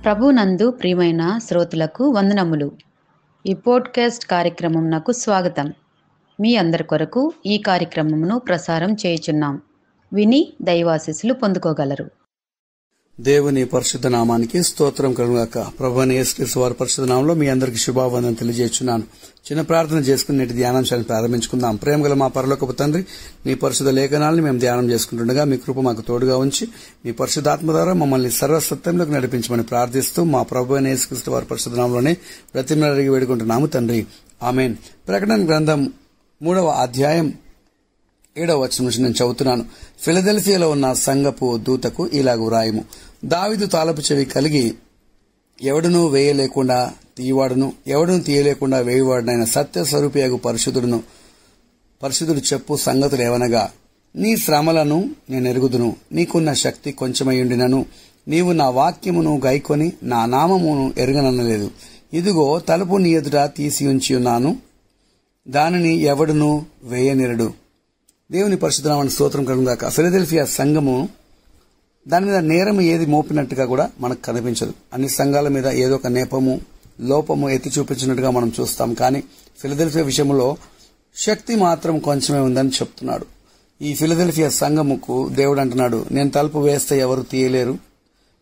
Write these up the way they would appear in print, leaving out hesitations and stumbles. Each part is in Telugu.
ప్రభునందు ప్రియమైన శ్రోతలకు వందనములు. ఈ పోడ్కాస్ట్ కార్యక్రమంనకు స్వాగతం. మీ అందరి కొరకు ఈ కార్యక్రమమును ప్రసారం చేయుచున్నాం. విని దైవాశీస్సులు పొందుకోగలరు. దేవుని పరిశుద్ధ నామానికి స్తోత్రం కలుగాక. ప్రభువైన యేసుక్రీస్తు వారి పరిశుద్ధ నామంలో మీ అందరికీ శుభావందనం తెలియజేస్తున్నాను. చిన్న ప్రార్థన చేసుకుని నేటి ధ్యానాంశాన్ని ప్రారంభించుకుందాం. ప్రేమగల మా పరలోకపు తండ్రి, నీ పరిశుద్ధ లేఖనాలను మేము ధ్యానం చేసుకుంటుండగా మీ కృప మాకు తోడుగా ఉంచి మీ పరిశుద్ధాత్మ ద్వారా మమ్మల్ని సర్వసత్యంలోకి నడిపించమని ప్రార్థిస్తూ మా ప్రభువైన యేసుక్రీస్తు వారి పరిశుద్ధ నామంలోనే బ్రతిమలాడి అడిగి వేడుకుంటున్నాము తండ్రి, ఆమేన్. ప్రకటన గ్రంథం 3వ అధ్యాయం 7వ వచనం నుంచి నేను చదువుతున్నాను. ఫిలదెల్ఫియాలో ఉన్న సంఘపు దూతకు ఇలాగు వ్రాయము. దావీదు తాళపు చెవి కలిగి ఎవడునూ వేయలేకుండా తీయవాడును, ఎవడును తీయలేకుండా వేయవాడునైన సత్యస్వరూపియగు పరిశుద్ధుడు చెప్పు సంగతులు ఏవనగా, నీ శ్రమలను నేనెరుగుదును, నీకున్న శక్తి కొంచెమయ్యుండినను నీవు నా వాక్యమును గైకొని నా నామమును ఎరగననలేదు. ఇదిగో తలుపు నీ ఎదుట తీసి ఉంచి ఉన్నాను, దానిని ఎవడునూ వేయనిరడు. దేవుని పరిశుద్ధనామానికి స్తోత్రం కలుగుగాక. ఫిలదెల్ఫియా సంఘము దాని మీద నేరం ఏది మోపినట్టుగా కూడా మనకు కనిపించదు. అన్ని సంఘాల మీద ఏదో ఒక నేపము, లోపము ఎత్తి చూపించినట్టుగా మనం చూస్తాం. కానీ ఫిలదెల్ఫియా విషయంలో శక్తి మాత్రం కొంచెమే ఉందని చెప్తున్నాడు. ఈ ఫిలదెల్ఫియా సంఘముకు దేవుడు అంటున్నాడు, నేను తలుపు వేస్తే ఎవరు తీయలేరు,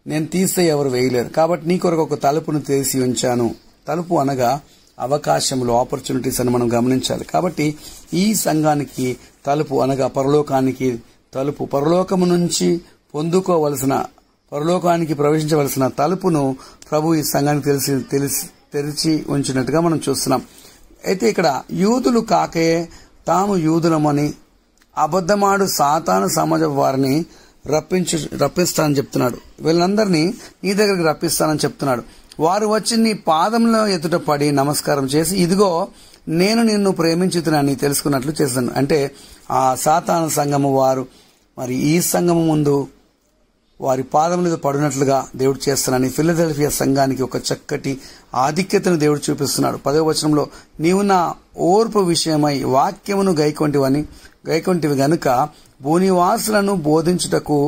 నేను తీస్తే ఎవరు వేయలేరు, కాబట్టి నీ కొరకు ఒక తలుపును తీసి ఉంచాను. తలుపు అనగా అవకాశములు, ఆపర్చునిటీస్ అని మనం గమనించాలి. కాబట్టి ఈ సంఘానికి తలుపు అనగా పరలోకానికి తలుపు, పరలోకము నుంచి పరలోకానికి ప్రవేశించవలసిన తలుపును ప్రభు ఈ సంఘానికి తెరిచి ఉంచినట్టుగా మనం చూస్తున్నాం. అయితే ఇక్కడ యూదులు కాకే తాము యూదులమని అబద్ధమాడు సాతాను సమాజపు వారిని రప్పిస్తానని చెప్తున్నాడు. వీళ్ళందరినీ నీ దగ్గరికి రప్పిస్తానని చెప్తున్నాడు. వారు వచ్చి నీ పాదంలో ఎదుట పడి నమస్కారం చేసి, ఇదిగో నేను నిన్ను ప్రేమించుతున్నానని తెలుసుకున్నట్లు చేస్తాను. అంటే ఆ సాతాను సంఘము వారు మరి ఈ సంఘము ముందు వారి పాదం మీద పడినట్లుగా దేవుడు చేస్తున్నానని ఫిలదెల్ఫియా సంఘానికి ఒక చక్కటి ఆధిక్యతను దేవుడు చూపిస్తున్నాడు. 10వ వచనంలో, నీవు నా ఓర్పు విషయమై వాక్యమును గైకొంటివి గనుక భూనివాసులను బోధించుటకు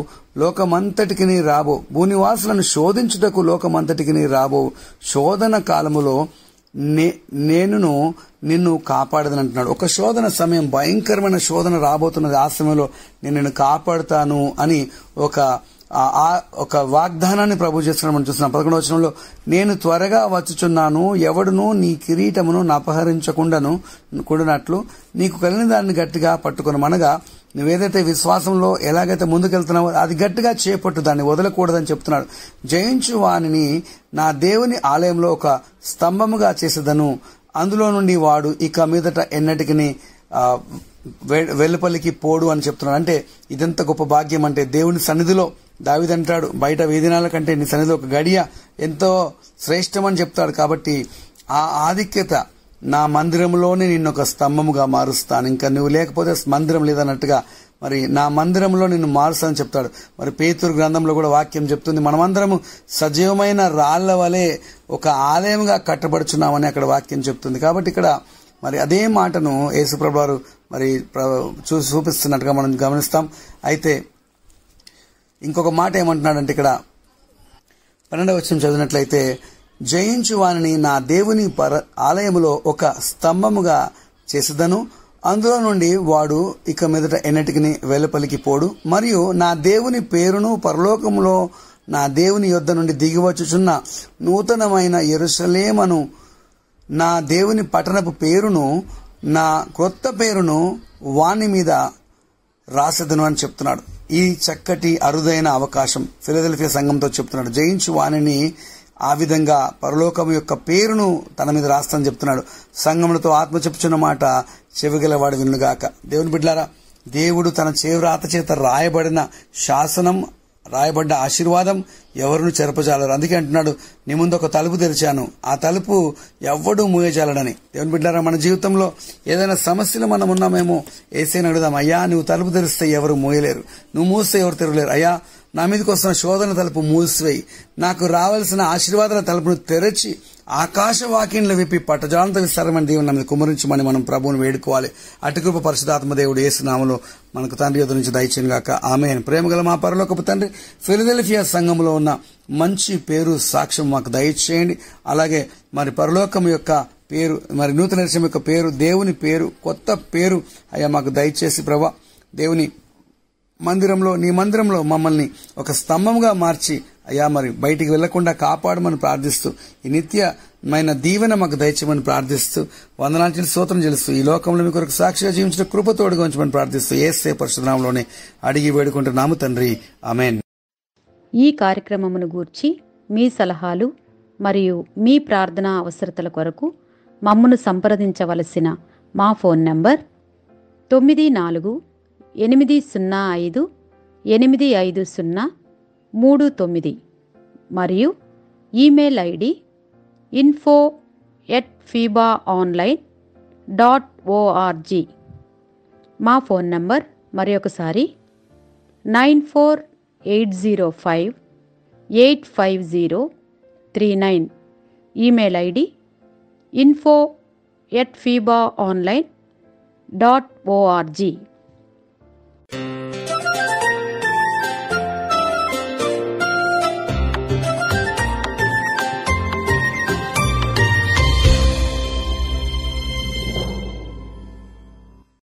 లోకమంతటికి రాబో, భూనివాసులను శోధించుటకు లోకమంతటికి రాబో శోధన కాలములో నేను నిన్ను కాపాడదని అంటున్నాడు. ఒక శోధన సమయం, భయంకరమైన శోధన రాబోతున్నది. ఆ సమయంలో నేను నిన్ను కాపాడుతాను అని ఒక వాగ్దానాన్ని ప్రభు చేస్తున్నాడు. మనం చూస్తున్నాం 11వ వచనంలో, నేను త్వరగా వచ్చుచున్నాను, ఎవడును నీ కిరీటమును అపహరించకుండానట్లు నీకు కలిగిన దాన్ని గట్టిగా పట్టుకుని. అనగా నువ్వేదైతే విశ్వాసంలో ఎలాగైతే ముందుకెళ్తున్నావో అది గట్టిగా చేపట్టు, దాన్ని వదలకూడదని చెప్తున్నాడు. జయించు వానిని నా దేవుని ఆలయంలో ఒక స్తంభముగా చేసేదను, అందులో నుండి వాడు ఇక మీదట ఎన్నటికి వెలుపలికి పోడు అని చెప్తున్నాడు. అంటే ఇదెంత గొప్ప భాగ్యం అంటే, దేవుని సన్నిధిలో దావీదు అంటాడు, బయట వేదినాల కంటే నీ సన్నిధిలో ఒక గడియ ఎంతో శ్రేష్టమని చెప్తాడు. కాబట్టి ఆ ఆధిక్యత, నా మందిరంలోనే నిన్ను ఒక స్తంభముగా మారుస్తాను, ఇంకా నువ్వు లేకపోతే మందిరం లేదన్నట్టుగా మరి నా మందిరంలో నిన్ను మారుస్తానని చెప్తాడు. మరి పేతురు గ్రంథంలో కూడా వాక్యం చెప్తుంది, మనమందరము సజీవమైన రాళ్ల వలె ఒక ఆలయంగా కట్టబడుచున్నామని అక్కడ వాక్యం చెప్తుంది. కాబట్టి ఇక్కడ మరి అదే మాటను యేసుప్రభు వారు మరి చూపిస్తున్నట్టుగా మనం గమనిస్తాం. అయితే ఇంకొక మాట ఏమంటున్నాడంటే, ఇక్కడ 12వ వచనం చదివినట్లయితే, జయించు వానిని నా దేవుని ఆలయములో ఒక స్తంభముగా చేసేదను, అందులో నుండి వాడు ఇక మీదట ఎన్నటికి వెలుపలికి పోడు, మరియు నా దేవుని పేరును పరలోకములో నా దేవుని యొద్ద నుండి దిగివచ్చుచున్న నూతనమైన యెరూషలేమును, నా దేవుని పట్టణపు పేరును, నా క్రొత్త పేరును వాని మీద రాసేదను అని చెప్తున్నాడు. ఈ చక్కటి అరుదైన అవకాశం ఫిలదెల్ఫియా సంఘంతో చెప్తున్నాడు. జయించు వానిని ఆ విధంగా పరలోకం యొక్క పేరును తన మీద రాస్తానని చెప్తున్నాడు. సంఘములతో ఆత్మ చెప్పుచున్న మాట చెవిగలవాడు వినుగాక. దేవుని బిడ్డలారా, దేవుడు తన చేవ్రాత చేత రాయబడిన శాసనం, రాయబడ్డ ఆశీర్వాదం ఎవరును చెరపజాలరు. అందుకే అంటున్నాడు, నీ ముందు ఒక తలుపు తెరిచాను, ఆ తలుపు ఎవ్వడూ మూయజాలడని. దేవుని బిడ్డలారా, మన జీవితంలో ఏదైనా సమస్యలు మనం ఉన్నామేమో, యేసుని అడుగుదాం, అయ్యా నువ్వు తలుపు తెరిస్తే ఎవరు మూయలేరు, నువ్వు మూస్తే ఎవరు తెరవలేరు. అయ్యా నా మీదకి వస్తున్న శోధన తలుపు మూసివేయి, నాకు రావాల్సిన ఆశీర్వాదాల తలుపును తెరచి ఆకాశ వాక్యంలో విప్పి పట్టజాలంత విస్తారమైన దేవుని నమ్మి కుమరించమని మనం ప్రభువుని వేడుకోవాలి. అటుకృప పరిశుద్ధాత్మ దేవుడు యేసు నామములో మనకు తండ్రి యొద్ద నుంచి దయచేయును గాక. ఆమేన్. ప్రేమగల మా పరలోకపు తండ్రి, ఫిలదెల్ఫియా సంఘంలో ఉన్న మంచి పేరు సాక్ష్యం మాకు దయచేయండి. అలాగే మరి పరలోకం యొక్క పేరు, మరి నూతన దేశం యొక్క పేరు, దేవుని పేరు, కొత్త పేరు అయ్యా మాకు దయచేసి ప్రభా, దేవుని మందిరంలో, నీ మందిరంలో మమ్మల్ని ఒక స్తంభంగా మార్చి అయ్యా మరి బయటికి వెళ్లకుండా కాపాడమని ప్రార్థిస్తూ, ఈ నిత్యమైన దీవెన మాకు దయచేయమని ప్రార్థిస్తూ, వందనాలు స్తోత్రం చెల్లిస్తూ, ఈ లోకంలో మీ కొరకు సాక్షిగా జీవించిన కృపతోడుగా ఉంచమని ప్రార్థిస్తూ, యేసే పరిశుద్ధ నామములోనే అడిగి వేడుకుంటున్నాము తండ్రి. ఆమేన్. ఈ కార్యక్రమమును గూర్చి మీ సలహాలు మరియు మీ ప్రార్థనా అవసరతల కొరకు మమ్మను సంప్రదించవలసిన మా ఫోన్ నంబర్ 948585085039 మరియు ఈమెయిల్ ఐడి info@fibaonline.org. మా ఫోన్ నంబర్ మరొకసారి 9480585039. Email ID info@fibaonline.org.